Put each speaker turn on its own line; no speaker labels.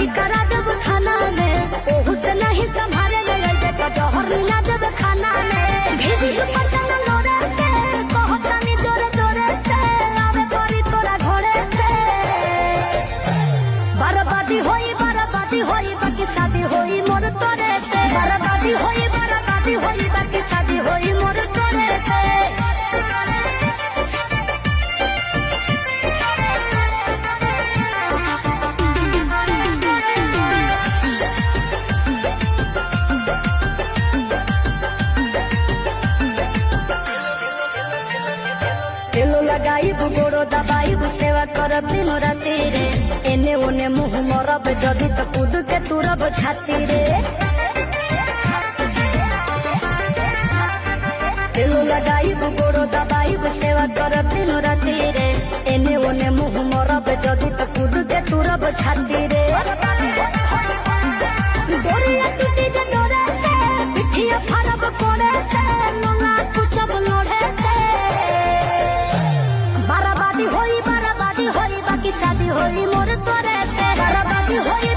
कार्रवाई करा देब थाना में, ओहू से नहीं संभाले ले लगे तो जहर मिला देब खाना में। भेजी पटन लोरे से कहतानी जोरे जोरे से, आवे परी तोरा घरे से। बर्बादी होई बाकी शादी होई मोर तोरे से। बर्बादी होई बाकी शादी होई मोर तोरे से। तेलो लगाई गोड़ो दबाई सेवा करब दिन राति रे। एने ओने मुँह मरब जदि तो कूद के तुरब छाती रे। तेलो लगाई गोड़ो दबाई सेवा करब दिन राति रे। एने ओने मुँह मरब जदि तो कूद के तुरब छाती रे। डोरिया टूटी जे डोरे से, पिठिया फरब कोड़े से, लोला कुचब लोढ़े से। बर्बादी होई बाकी शादी होई मोर तोरे से। बर्बादी होई